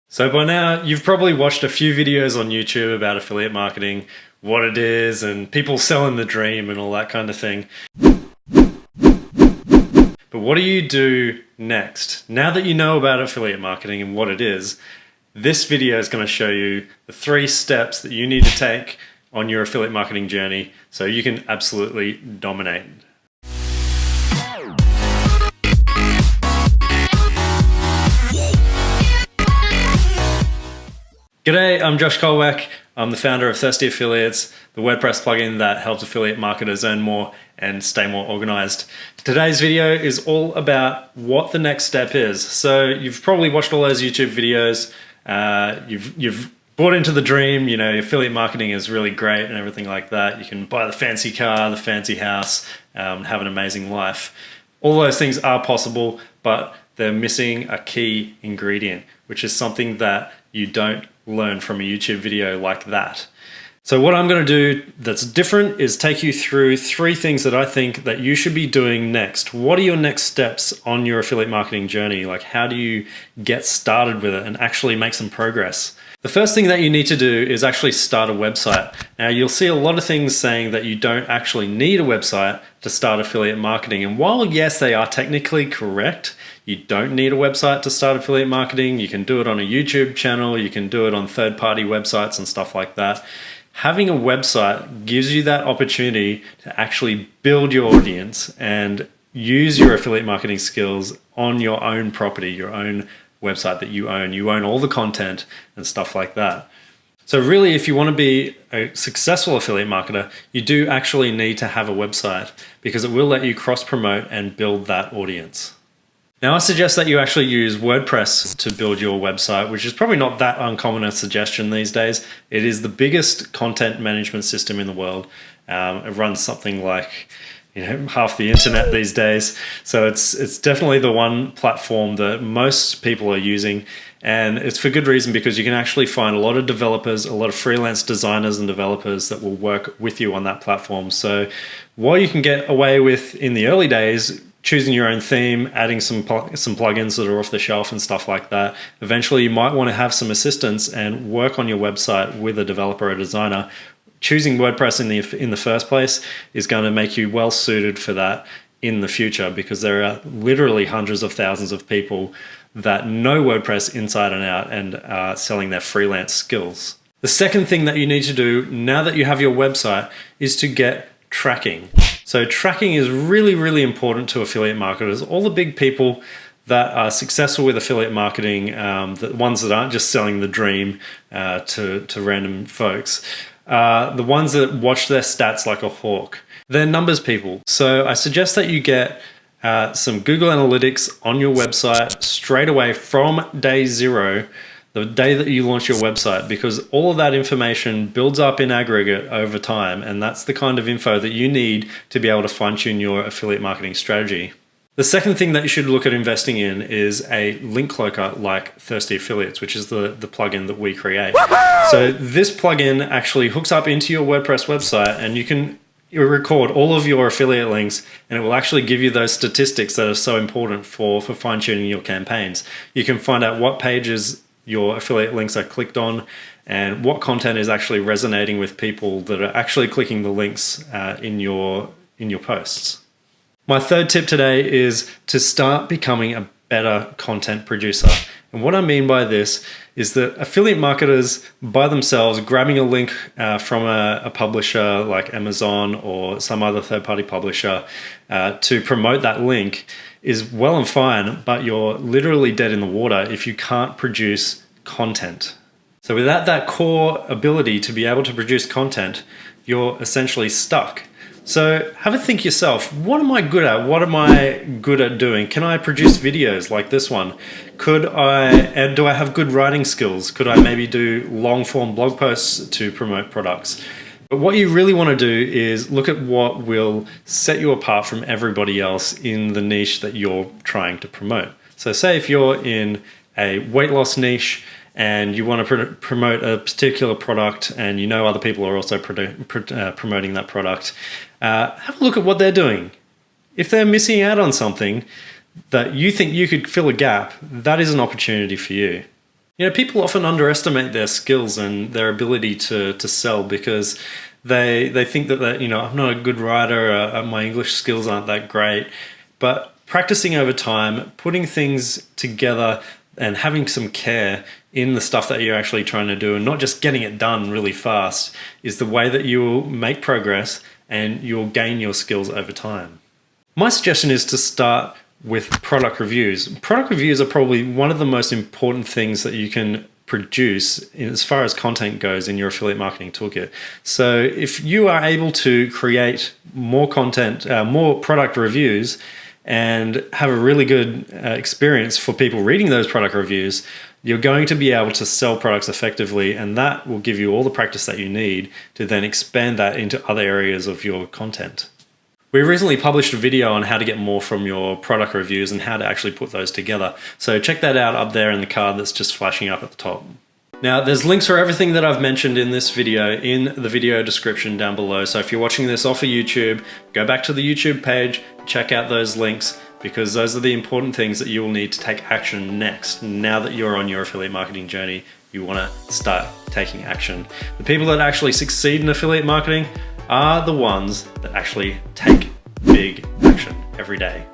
So by now, you've probably watched a few videos on YouTube about affiliate marketing, what it is, and people selling the dream and all that kind of thing. But what do you do next? Now that you know about affiliate marketing and what it is, this video is going to show you the 3 steps that you need to take on your affiliate marketing journey so you can absolutely dominate. G'day, I'm Josh Colwack. I'm the founder of Thirsty Affiliates, the WordPress plugin that helps affiliate marketers earn more and stay more organized. Today's video is all about what the next step is. So you've probably watched all those YouTube videos. You've bought into the dream, you know, affiliate marketing is really great and everything like that. You can buy the fancy car, the fancy house, have an amazing life. All those things are possible, but they're missing a key ingredient, which is something that you don't learn from a YouTube video like that. So what I'm going to do that's different is take you through 3 things that I think that you should be doing next. What are your next steps on your affiliate marketing journey? Like, how do you get started with it and actually make some progress? The first thing that you need to do is actually start a website. Now, you'll see a lot of things saying that you don't actually need a website to start affiliate marketing. And while yes, they are technically correct, you don't need a website to start affiliate marketing. You can do it on a YouTube channel. You can do it on third-party websites and stuff like that. Having a website gives you that opportunity to actually build your audience and use your affiliate marketing skills on your own property, your own website that you own. You own all the content and stuff like that. So really, if you want to be a successful affiliate marketer, you do actually need to have a website because it will let you cross-promote and build that audience. Now, I suggest that you actually use WordPress to build your website, which is probably not that uncommon a suggestion these days. It is the biggest content management system in the world. It runs something like, half the internet these days. So it's definitely the one platform that most people are using. And it's for good reason, because you can actually find a lot of developers, a lot of freelance designers and developers that will work with you on that platform. So while you can get away with, in the early days, choosing your own theme, adding some plugins that are off the shelf and stuff like that, eventually you might want to have some assistance and work on your website with a developer or designer. Choosing WordPress in the first place is going to make you well suited for that in the future, because there are literally hundreds of thousands of people that know WordPress inside and out and are selling their freelance skills. The second thing that you need to do now that you have your website is to get tracking. So tracking is really, really important to affiliate marketers. All the big people that are successful with affiliate marketing, the ones that aren't just selling the dream to random folks, the ones that watch their stats like a hawk. They're numbers people. So I suggest that you get some Google Analytics on your website straight away from day 0, the day that you launch your website, because all of that information builds up in aggregate over time, and that's the kind of info that you need to be able to fine-tune your affiliate marketing strategy. The second thing that you should look at investing in is a link cloaker like Thirsty Affiliates, which is the plugin that we create. So this plugin actually hooks up into your WordPress website, and you can record all of your affiliate links, and it will actually give you those statistics that are so important for fine-tuning your campaigns. You can find out what pages your affiliate links are clicked on and what content is actually resonating with people that are actually clicking the links in your posts. My third tip today is to start becoming a better content producer. And what I mean by this is that affiliate marketers by themselves grabbing a link from a publisher like Amazon or some other third-party publisher to promote that link is well and fine, but you're literally dead in the water if you can't produce content. So without that core ability to be able to produce content, you're essentially stuck. So have a think yourself, what am I good at? What am I good at doing? Can I produce videos like this one? Do I have good writing skills? Could I maybe do long form blog posts to promote products? But what you really want to do is look at what will set you apart from everybody else in the niche that you're trying to promote. So say if you're in a weight loss niche and you want to promote a particular product and you know other people are also promoting that product, have a look at what they're doing. If they're missing out on something that you think you could fill a gap, that is an opportunity for you. You know, people often underestimate their skills and their ability to sell because they think that, you know, I'm not a good writer, my English skills aren't that great. But practicing over time, putting things together and having some care in the stuff that you're actually trying to do and not just getting it done really fast is the way that you will make progress and you'll gain your skills over time. My suggestion is to start with product reviews. Product reviews are probably one of the most important things that you can produce as far as content goes in your affiliate marketing toolkit. So if you are able to create more content, more product reviews, and have a really good experience for people reading those product reviews, you're going to be able to sell products effectively, and that will give you all the practice that you need to then expand that into other areas of your content. We recently published a video on how to get more from your product reviews and how to actually put those together. So check that out up there in the card that's just flashing up at the top. Now, there's links for everything that I've mentioned in this video in the video description down below. So if you're watching this off of YouTube, go back to the YouTube page, check out those links, because those are the important things that you will need to take action next. Now that you're on your affiliate marketing journey, you want to start taking action. The people that actually succeed in affiliate marketing are the ones that actually take big action every day.